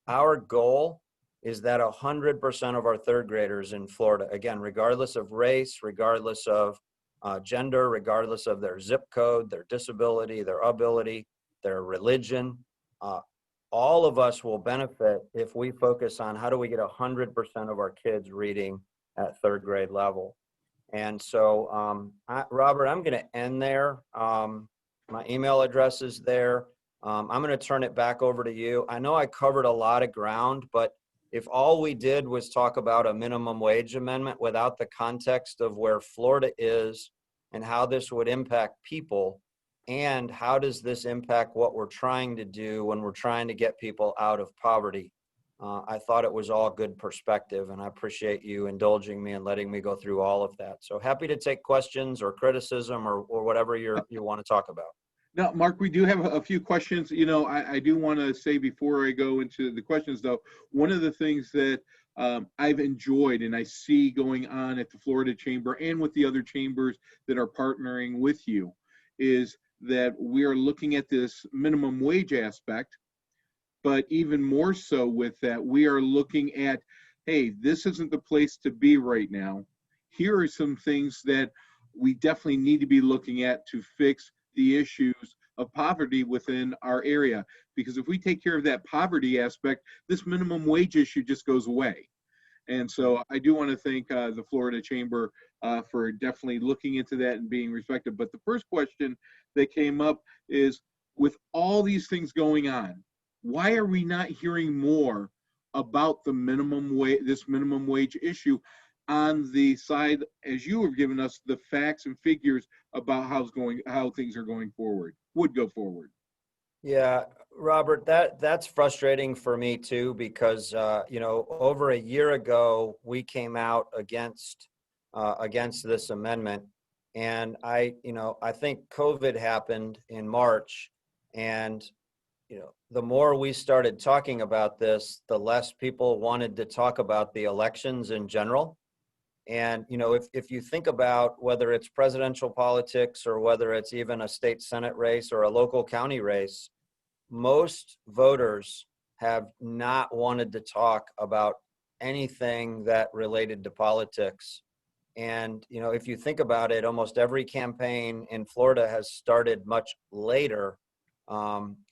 Our goal is that 100% of our third graders in Florida, again, regardless of race, regardless of gender, regardless of their zip code, their disability, their ability, their religion, all of us will benefit if we focus on how do we get 100% of our kids reading at third grade level. And so, Robert, I'm going to end there. My email address is there. I'm going to turn it back over to you. I know I covered a lot of ground, but if all we did was talk about a minimum wage amendment without the context of where Florida is and how this would impact people, and how does this impact what we're trying to do when we're trying to get people out of poverty, I thought it was all good perspective, and I appreciate you indulging me and letting me go through all of that. So happy to take questions or criticism or whatever you want to talk about. Now, Mark, we do have a few questions. I do want to say before I go into the questions, though, one of the things that I've enjoyed and I see going on at the Florida Chamber and with the other chambers that are partnering with you is that we are looking at this minimum wage aspect, but even more so with that, we are looking at, hey, this isn't the place to be right now. Here are some things that we definitely need to be looking at to fix the issues of poverty within our area. Because if we take care of that poverty aspect, this minimum wage issue just goes away. And so I do want to thank the Florida Chamber for definitely looking into that and being respected. But the first question that came up is, with all these things going on, why are we not hearing more about the minimum wage, this minimum wage issue on the side, as you have given us the facts and figures about how things are going forward, would go forward? Yeah, Robert, that's frustrating for me too, because over a year ago we came out against this amendment, and I think COVID happened in March, and the more we started talking about this, the less people wanted to talk about the elections in general. And, if you think about whether it's presidential politics or whether it's even a state Senate race or a local county race, most voters have not wanted to talk about anything that related to politics. And, if you think about it, almost every campaign in Florida has started much later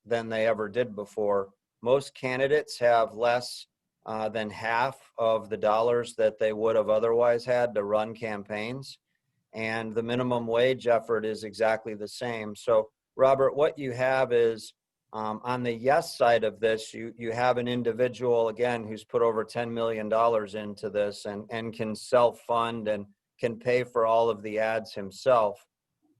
than they ever did before. Most candidates have less than half of the dollars that they would have otherwise had to run campaigns. And the minimum wage effort is exactly the same. So, Robert, what you have is on the yes side of this, you have an individual, again, who's put over $10 million into this and can self-fund and can pay for all of the ads himself.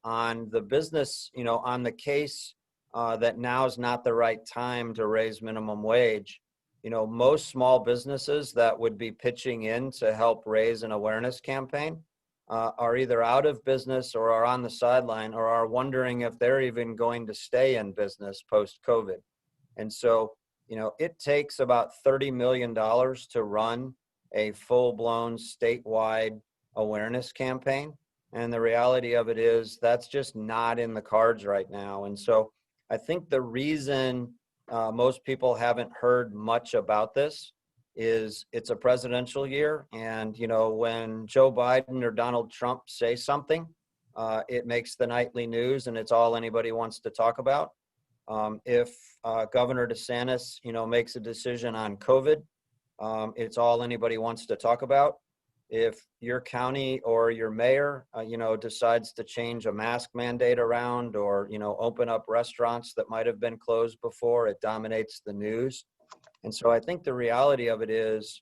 On the business, on the case that now is not the right time to raise minimum wage, most small businesses that would be pitching in to help raise an awareness campaign are either out of business or are on the sideline or are wondering if they're even going to stay in business post-COVID. And so, it takes about $30 million to run a full-blown statewide awareness campaign. And the reality of it is that's just not in the cards right now. And so I think the reason most people haven't heard much about this is it's a presidential year. And, when Joe Biden or Donald Trump say something, it makes the nightly news and it's all anybody wants to talk about. If Governor DeSantis, makes a decision on COVID, it's all anybody wants to talk about. If your county or your mayor, decides to change a mask mandate around or, open up restaurants that might have been closed before, it dominates the news. And so I think the reality of it is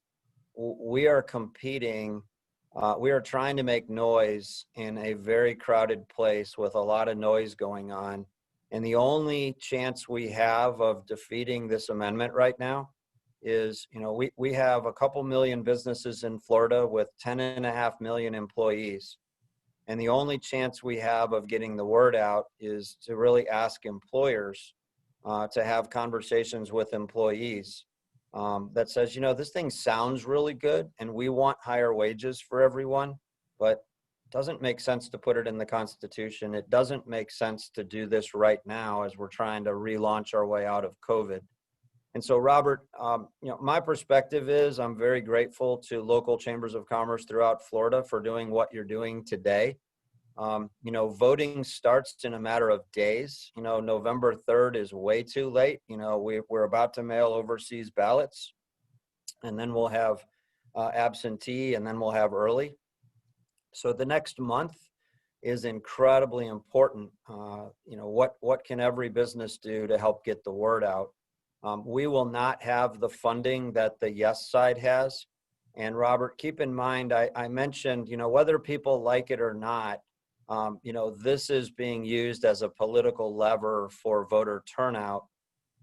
we are competing. We are trying to make noise in a very crowded place with a lot of noise going on. And the only chance we have of defeating this amendment right now is, we have a couple million businesses in Florida with 10.5 million employees. And the only chance we have of getting the word out is to really ask employers to have conversations with employees that says, this thing sounds really good and we want higher wages for everyone, but it doesn't make sense to put it in the Constitution. It doesn't make sense to do this right now as we're trying to relaunch our way out of COVID. And so, Robert, my perspective is I'm very grateful to local chambers of commerce throughout Florida for doing what you're doing today. Voting starts in a matter of days. November 3rd is way too late. We're about to mail overseas ballots, and then we'll have absentee, and then we'll have early. So the next month is incredibly important. What can every business do to help get the word out? We will not have the funding that the Yes side has. And Robert, keep in mind, I mentioned, whether people like it or not, this is being used as a political lever for voter turnout.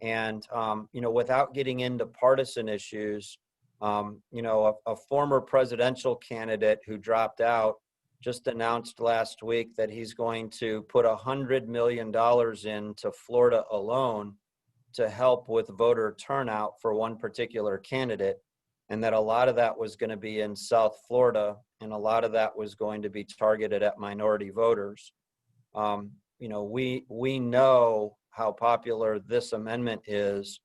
And, without getting into partisan issues, a former presidential candidate who dropped out just announced last week that he's going to put $100 million into Florida alone to help with voter turnout for one particular candidate, and that a lot of that was going to be in South Florida, and a lot of that was going to be targeted at minority voters. We know how popular this amendment is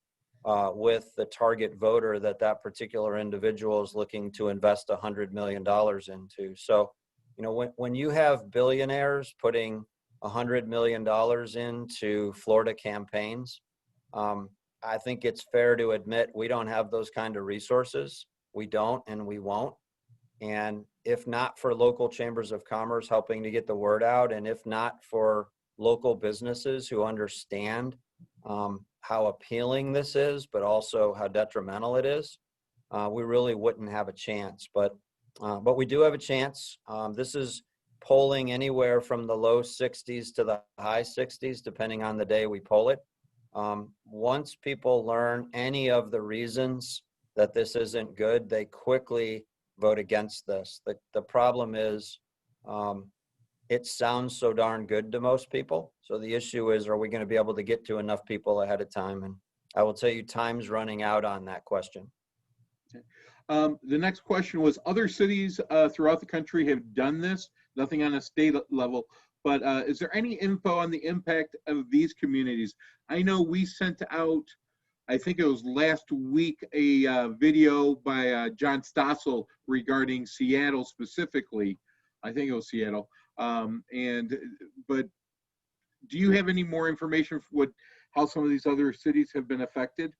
with the target voter that particular individual is looking to invest $100 million into. So, when you have billionaires putting $100 million into Florida campaigns, I think it's fair to admit we don't have those kind of resources. We don't, and we won't. And if not for local chambers of commerce helping to get the word out, and if not for local businesses who understand how appealing this is, but also how detrimental it is, we really wouldn't have a chance. But we do have a chance. This is polling anywhere from the low 60s to the high 60s, depending on the day we poll it. Once people learn any of the reasons that this isn't good, they quickly vote against this. The problem is it sounds so darn good to most people. So the issue is, are we going to be able to get to enough people ahead of time? And I will tell you, time's running out on that question. Okay. The next question was, other cities throughout the country have done this, nothing on a state level, but is there any info on the impact of these communities? I know we sent out, I think it was last week, a video by John Stossel regarding Seattle specifically. I think it was Seattle. But do you have any more information for how some of these other cities have been affected?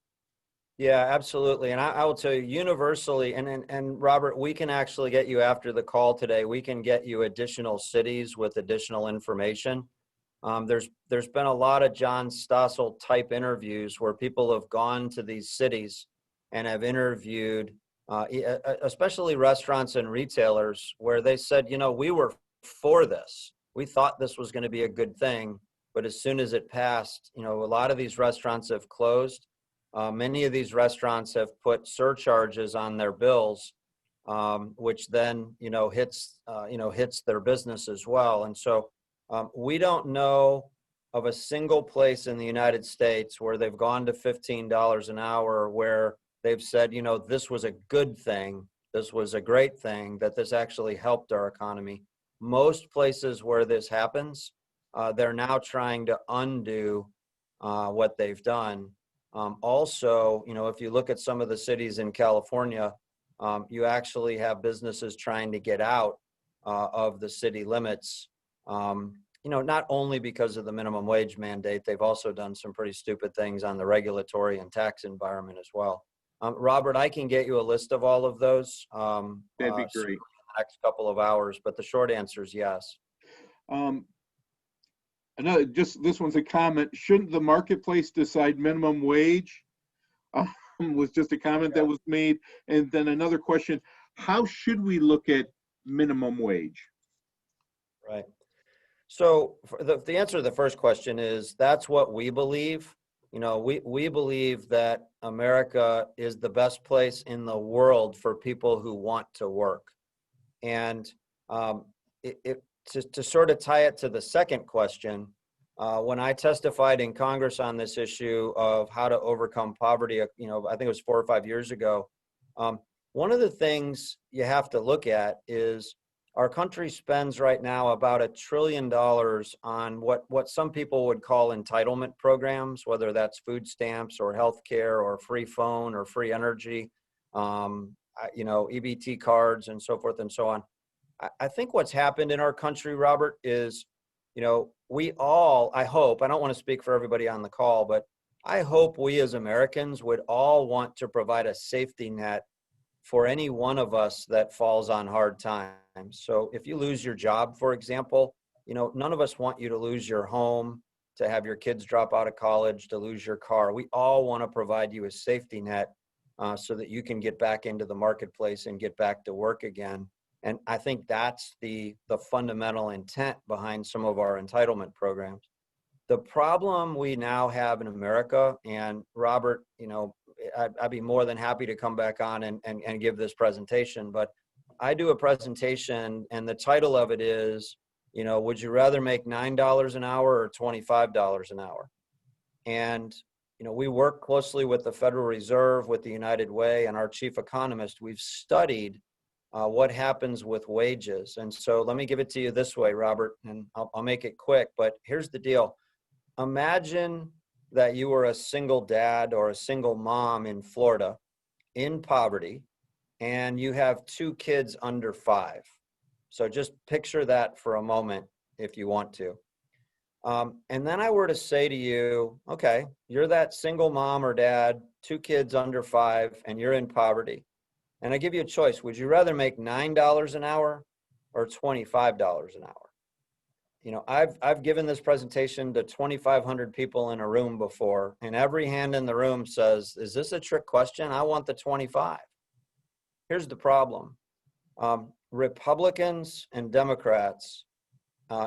Yeah, absolutely. And I will tell you, universally, and Robert, we can actually get you after the call today. We can get you additional cities with additional information. There's been a lot of John Stossel type interviews where people have gone to these cities and have interviewed, especially restaurants and retailers, where they said, we were for this. We thought this was going to be a good thing, but as soon as it passed, a lot of these restaurants have closed. Many of these restaurants have put surcharges on their bills, which then, hits their business as well. And so we don't know of a single place in the United States where they've gone to $15 an hour, where they've said, this was a good thing, this was a great thing, that this actually helped our economy. Most places where this happens, they're now trying to undo what they've done. Also, if you look at some of the cities in California, you actually have businesses trying to get out of the city limits, not only because of the minimum wage mandate, they've also done some pretty stupid things on the regulatory and tax environment as well. Robert, I can get you a list of all of those. That'd be great. In the next couple of hours, but the short answer is yes. Another, just this one's a comment. Shouldn't the marketplace decide minimum wage? Was just a comment that was made. And then another question, how should we look at minimum wage? Right. So the answer to the first question is, that's what we believe. We believe that America is the best place in the world for people who want to work. And to sort of tie it to the second question, when I testified in Congress on this issue of how to overcome poverty, I think it was 4 or 5 years ago, one of the things you have to look at is our country spends right now about $1 trillion on what some people would call entitlement programs, whether that's food stamps or healthcare or free phone or free energy, EBT cards and so forth and so on. I think what's happened in our country, Robert, is, we all, I hope, I don't want to speak for everybody on the call, but I hope we as Americans would all want to provide a safety net for any one of us that falls on hard times. So if you lose your job, for example, none of us want you to lose your home, to have your kids drop out of college, to lose your car. We all want to provide you a safety net so that you can get back into the marketplace and get back to work again. And I think that's the fundamental intent behind some of our entitlement programs. The problem we now have in America, and Robert, I'd be more than happy to come back on and give this presentation, but I do a presentation and the title of it is, would you rather make $9 an hour or $25 an hour? And, we work closely with the Federal Reserve, with the United Way, and our chief economist. We've studied what happens with wages. And so let me give it to you this way, Robert, and I'll make it quick, but here's the deal. Imagine that you were a single dad or a single mom in Florida in poverty, and you have 2 kids under 5. So just picture that for a moment if you want to. And then I were to say to you, okay, you're that single mom or dad, 2 kids under 5, and you're in poverty. And I give you a choice. Would you rather make $9 an hour or $25 an hour? I've given this presentation to 2,500 people in a room before, and every hand in the room says, is this a trick question? I want the 25. Here's the problem. Republicans and Democrats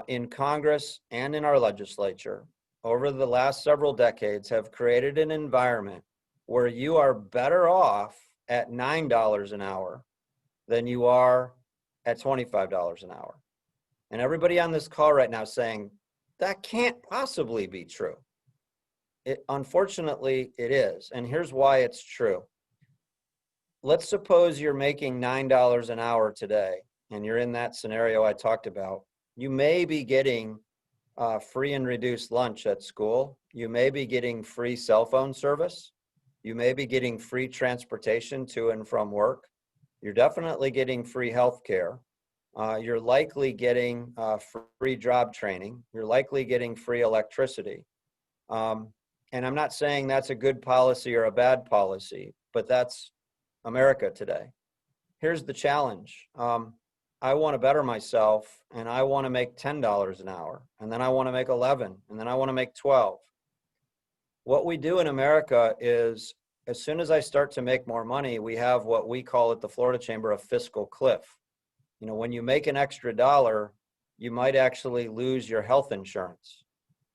in Congress and in our legislature over the last several decades have created an environment where you are better off at $9 an hour than you are at $25 an hour. And everybody on this call right now saying, that can't possibly be true. Unfortunately, it is. And here's why it's true. Let's suppose you're making $9 an hour today, and you're in that scenario I talked about. You may be getting free and reduced lunch at school. You may be getting free cell phone service. You may be getting free transportation to and from work. You're definitely getting free health care. You're likely getting free job training. You're likely getting free electricity. And I'm not saying that's a good policy or a bad policy, but that's America today. Here's the challenge. I want to better myself, and I want to make $10 an hour, and then I want to make 11, and then I want to make 12. What we do in America is, as soon as I start to make more money, we have what we call at the Florida Chamber a fiscal cliff. When you make an extra dollar, you might actually lose your health insurance.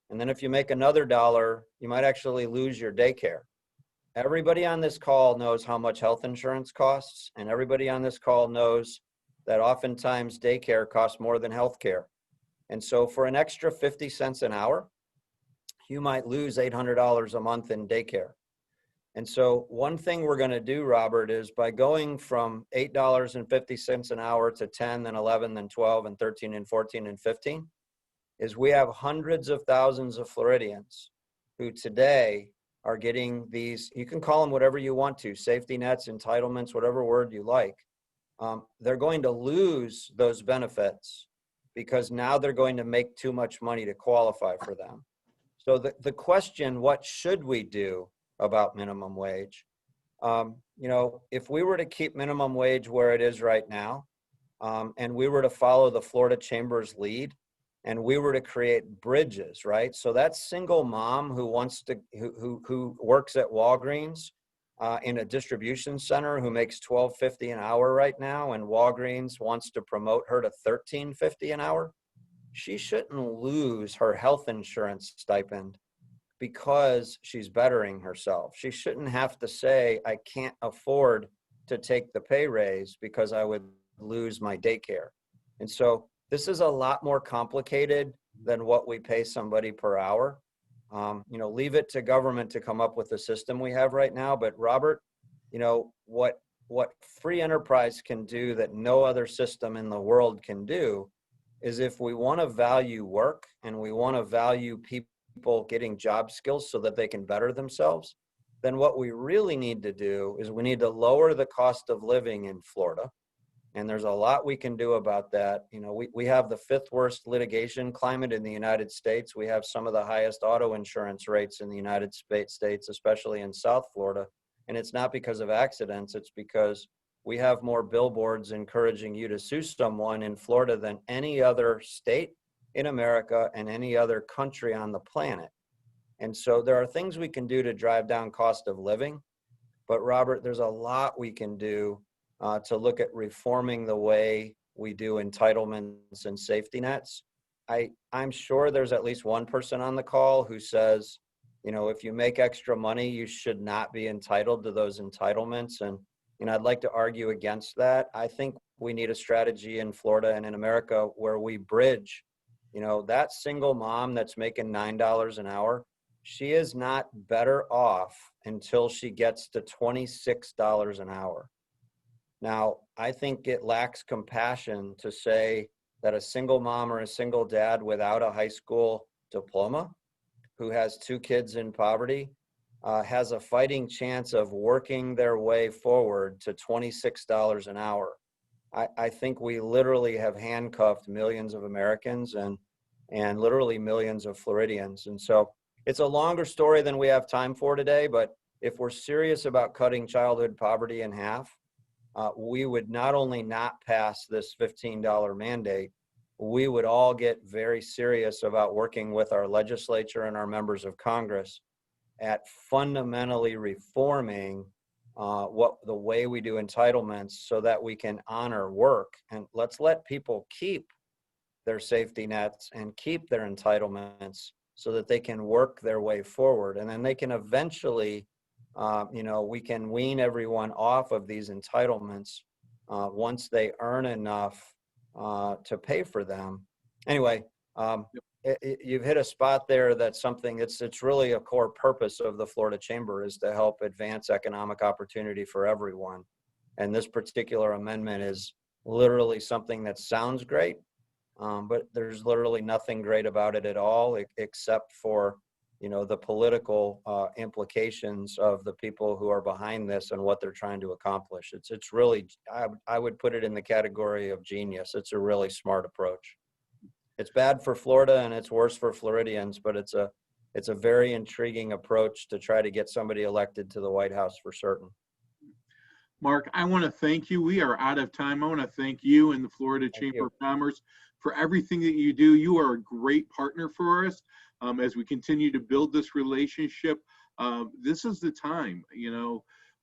And then if you make another dollar, you might actually lose your daycare. Everybody on this call knows how much health insurance costs, and everybody on this call knows that oftentimes daycare costs more than health care. And so for an extra 50 cents an hour, you might lose $800 a month in daycare. And so one thing we're going to do, Robert, is by going from $8.50 an hour to 10, then 11, then 12, and 13, and 14, and 15, is we have hundreds of thousands of Floridians who today are getting these, you can call them whatever you want to, safety nets, entitlements, whatever word you like. They're going to lose those benefits because now they're going to make too much money to qualify for them. So the question, what should we do about minimum wage? If we were to keep minimum wage where it is right now, and we were to follow the Florida Chamber's lead, and we were to create bridges, right? So that single mom who wants to, who works at Walgreens in a distribution center, who makes $12.50 an hour right now, and Walgreens wants to promote her to $13.50 an hour, she shouldn't lose her health insurance stipend because she's bettering herself. She shouldn't have to say, I can't afford to take the pay raise because I would lose my daycare. And so this is a lot more complicated than what we pay somebody per hour. Leave it to government to come up with the system we have right now. But Robert, what free enterprise can do that no other system in the world can do is, if we want to value work and we want to value people getting job skills so that they can better themselves, then what we really need to do is we need to lower the cost of living in Florida. And there's a lot we can do about that. We have the 5th worst litigation climate in the United States. We have some of the highest auto insurance rates in the United States, especially in South Florida. And it's not because of accidents. It's because we have more billboards encouraging you to sue someone in Florida than any other state in America and any other country on the planet. And so there are things we can do to drive down cost of living. But Robert, there's a lot we can do to look at reforming the way we do entitlements and safety nets. I'm sure there's at least one person on the call who says, you know, if you make extra money, you should not be entitled to those entitlements. And I'd like to argue against that. I think we need a strategy in Florida and in America where we bridge, you know, that single mom that's making $9 an hour, she is not better off until she gets to $26 an hour. Now, I think it lacks compassion to say that a single mom or a single dad without a high school diploma who has 2 kids in poverty has a fighting chance of working their way forward to $26 an hour. I think we literally have handcuffed millions of Americans and literally millions of Floridians. And so it's a longer story than we have time for today, but if we're serious about cutting childhood poverty in half, we would not only not pass this $15 mandate, we would all get very serious about working with our legislature and our members of Congress at fundamentally reforming the way we do entitlements so that we can honor work. And let's let people keep their safety nets and keep their entitlements so that they can work their way forward. And then they can eventually, we can wean everyone off of these entitlements once they earn enough to pay for them. Anyway, you've hit a spot there that's something, it's really a core purpose of the Florida Chamber is to help advance economic opportunity for everyone. And this particular amendment is literally something that sounds great, but there's literally nothing great about it at all, except for, the political implications of the people who are behind this and what they're trying to accomplish. It's really, I would put it in the category of genius. It's a really smart approach. It's bad for Florida and it's worse for Floridians, but it's a very intriguing approach to try to get somebody elected to the White House for certain. Mark, I want to thank you. We are out of time. I want to thank you and the Florida Chamber of Commerce for everything that you do. You are a great partner for us as we continue to build this relationship. This is the time.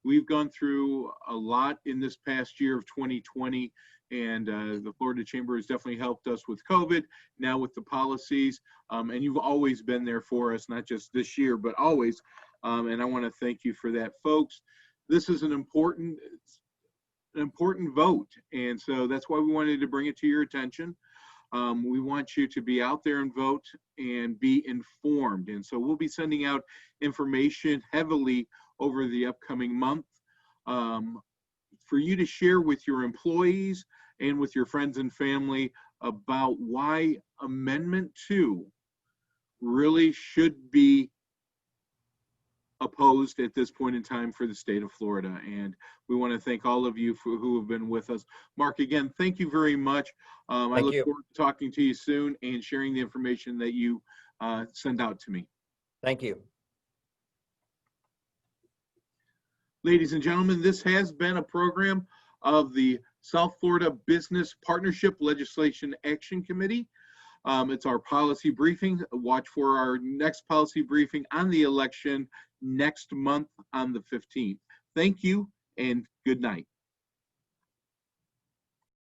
We've gone through a lot in this past year of 2020, and the Florida Chamber has definitely helped us with COVID, now with the policies, and you've always been there for us, not just this year, but always, and I want to thank you for that, folks. This is an important vote, and so that's why we wanted to bring it to your attention. We want you to be out there and vote and be informed, and so we'll be sending out information heavily over the upcoming month for you to share with your employees and with your friends and family about why Amendment 2 really should be opposed at this point in time for the state of Florida. And we want to thank all of you who have been with us. Mark, again, thank you very much. I look forward to talking to you soon and sharing the information that you send out to me. Thank you. Ladies and gentlemen, this has been a program of the South Florida Business Partnership Legislation Action Committee. It's our policy briefing. Watch for our next policy briefing on the election next month on the 15th. Thank you and good night.